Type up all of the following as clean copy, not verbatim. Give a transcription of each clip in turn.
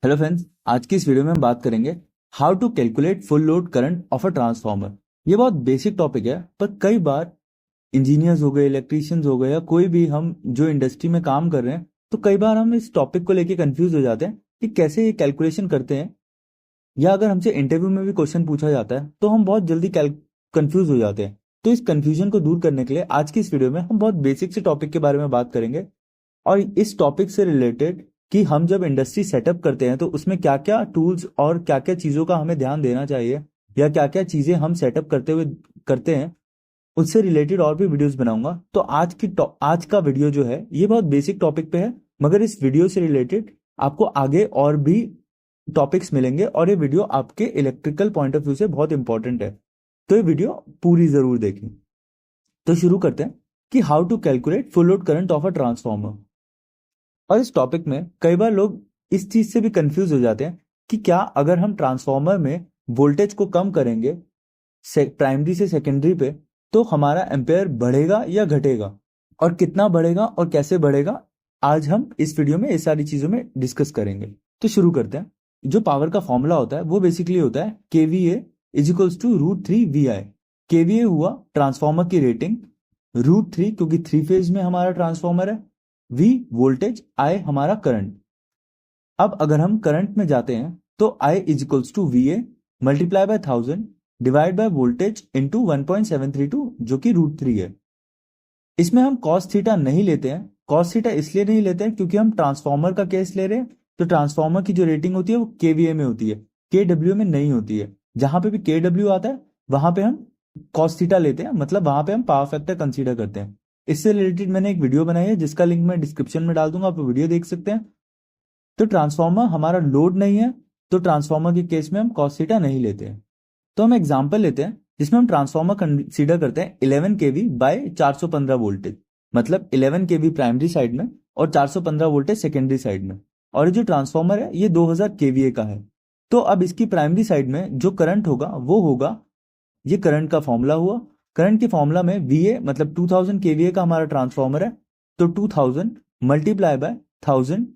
Hello friends, आज की इस वीडियो में हम बात करेंगे how to calculate full load current of a transformer. ये बहुत बेसिक टॉपिक है, पर कई बार इंजीनियर्स हो गए, इलेक्ट्रीशियंस हो गए, या कोई भी हम जो इंडस्ट्री में काम कर रहे हैं, तो कई बार हम इस टॉपिक को लेके कंफ्यूज हो जाते हैं कि कैसे ये कैलकुलेशन करते हैं। या अगर हमसे इंटरव्यू में भी क्वेश्चन पूछा जाता है तो हम बहुत जल्दी कंफ्यूज हो जाते हैं। तो इस कंफ्यूजन को दूर करने के लिए आज की इस वीडियो में हम बहुत बेसिक से टॉपिक के बारे में बात करेंगे, और इस टॉपिक से रिलेटेड कि हम जब इंडस्ट्री सेटअप करते हैं तो उसमें क्या क्या टूल्स और क्या क्या चीज़ों का हमें ध्यान देना चाहिए, या क्या क्या चीज़ें हम सेटअप करते हैं, उससे रिलेटेड और भी वीडियोस बनाऊंगा। तो आज का वीडियो जो है ये बहुत बेसिक टॉपिक पे है, मगर इस वीडियो से रिलेटेड आपको आगे और भी टॉपिक्स मिलेंगे, और ये वीडियो आपके इलेक्ट्रिकल पॉइंट ऑफ व्यू से बहुत इंपॉर्टेंट है। तो ये वीडियो पूरी जरूर देखें। तो शुरू करते हैं कि how to calculate full load current of a transformer. और इस टॉपिक में कई बार लोग इस चीज से भी कंफ्यूज हो जाते हैं कि क्या अगर हम ट्रांसफार्मर में वोल्टेज को कम करेंगे प्राइमरी से सेकेंडरी पे, तो हमारा एम्पेयर बढ़ेगा या घटेगा, और कितना बढ़ेगा और कैसे बढ़ेगा, आज हम इस वीडियो में ये सारी चीजों में डिस्कस करेंगे। तो शुरू करते हैं। जो पावर का फॉर्मूला होता है वो बेसिकली होता है KVA is equals to √3 VI। KVA हुआ ट्रांसफार्मर की रेटिंग, √3 क्योंकि 3 फेज में हमारा ट्रांसफार्मर है, V वोल्टेज, I हमारा करंट। अब अगर हम करंट में जाते हैं तो I is equals to VA multiply by 1000 divide by voltage into 1.732 जो कि √3 है। इसमें हम cos थीटा नहीं लेते हैं। cos थीटा इसलिए नहीं लेते हैं क्योंकि हम ट्रांसफार्मर का केस ले रहे हैं, तो ट्रांसफार्मर की जो रेटिंग होती है वो KVA में होती है, KW में नहीं होती है। जहां पे भी KW आता है वहां पे हम cos थीटा लेते हैं, मतलब वहां पे हम पावर फैक्टर कंसीडर करते हैं। इससे रिलेटेड मैंने एक वीडियो बनाई है जिसका लिंक मैं डिस्क्रिप्शन में डाल दूंगा, आप वीडियो देख सकते हैं। तो ट्रांसफार्मर हमारा लोड नहीं है, तो ट्रांसफार्मर के केस में हम cos थीटा नहीं लेते हैं। तो हम एग्जांपल लेते हैं जिसमें हम ट्रांसफार्मर कंसीडर करते हैं 11 kV बाय 415 वोल्टेज, मतलब 11 kV प्राइमरी साइड में और 415 वोल्टेज सेकेंडरी साइड में। और ये जो ट्रांसफार्मर है ये 2000 kVA का है। तो अब इसकी प्राइमरी साइड में जो करंट होगा वो होगा, ये करंट का फॉर्मूला हुआ। करंट के फॉर्मूला में VA मतलब 2000 kVA का हमारा ट्रांसफार्मर है, तो 2000 मल्टीप्लाई बाय 1000।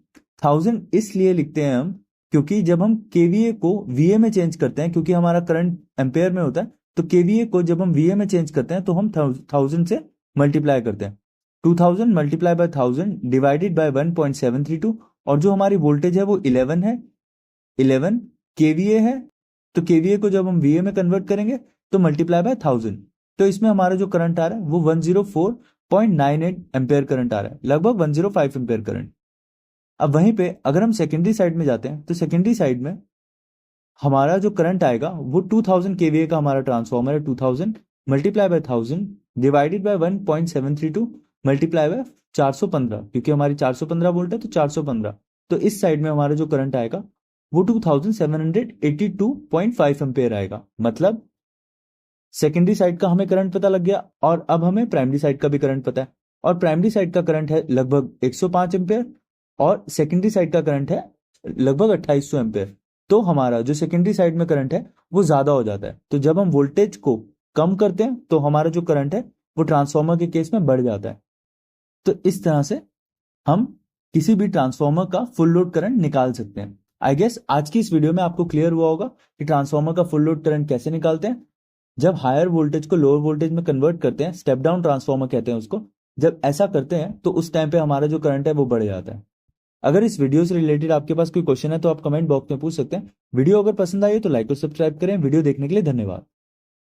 1000 इसलिए लिखते हैं हम क्योंकि जब हम KVA को VA में चेंज करते हैं, क्योंकि हमारा करंट एम्पेयर में होता है, तो KVA को जब हम VA में चेंज करते हैं तो हम 1000 से मल्टीप्लाई करते हैं। 2000 मल्टीप्लाई बाय 1000 डिवाइडेड बाय 1.732, और जो हमारी वोल्टेज है वो 11 है, 11 KVA है। तो KVA को जब हम VA में कन्वर्ट करेंगे तो मल्टीप्लाई बाय 1000, तो इसमें हमारा जो करंट आ रहा है वो 104.98 एम्पेयर करंट आ रहा है, लगभग 105 एम्पेयर करंट। अब वहीं पे अगर हम सेकेंडरी साइड में जाते हैं तो सेकेंडरी साइड में हमारा जो करंट आएगा वो 2000 kVA का हमारा ट्रांसफार्मर है, 2000 multiply by 1000 divided by 1.732 multiply by 415, क्योंकि हमारी 415 वोल्ट है तो 415। तो इस साइड में हमारा जो करंट आएगा वो 2782.5 एम्पेयर आएगा। मतलब सेकेंडरी साइड का हमें करंट पता लग गया, और अब हमें प्राइमरी साइड का भी करंट पता है। और प्राइमरी साइड का करंट है लगभग 105 एम्पेयर, और सेकेंडरी साइड का करंट है लगभग 2800 एम्पेयर। तो हमारा जो सेकेंडरी साइड में करंट है वो ज्यादा हो जाता है। तो जब हम वोल्टेज को कम करते हैं तो हमारा जो करंट है वो ट्रांसफार्मर के केस में बढ़ जाता है। तो इस तरह से हम किसी भी ट्रांसफार्मर का फुल लोड करंट निकाल सकते हैं। आई गेस आज की इस वीडियो में आपको क्लियर हुआ होगा कि ट्रांसफार्मर का फुल लोड करंट कैसे निकालते हैं। जब हायर वोल्टेज को लोअर वोल्टेज में कन्वर्ट करते हैं, स्टेप डाउन ट्रांसफार्मर कहते हैं उसको, जब ऐसा करते हैं तो उस टाइम पे हमारा जो करंट है वो बढ़ जाता है। अगर इस वीडियो से रिलेटेड आपके पास कोई क्वेश्चन है तो आप कमेंट बॉक्स में पूछ सकते हैं। वीडियो अगर पसंद आई तो लाइक और सब्सक्राइब करें। वीडियो देखने के लिए धन्यवाद।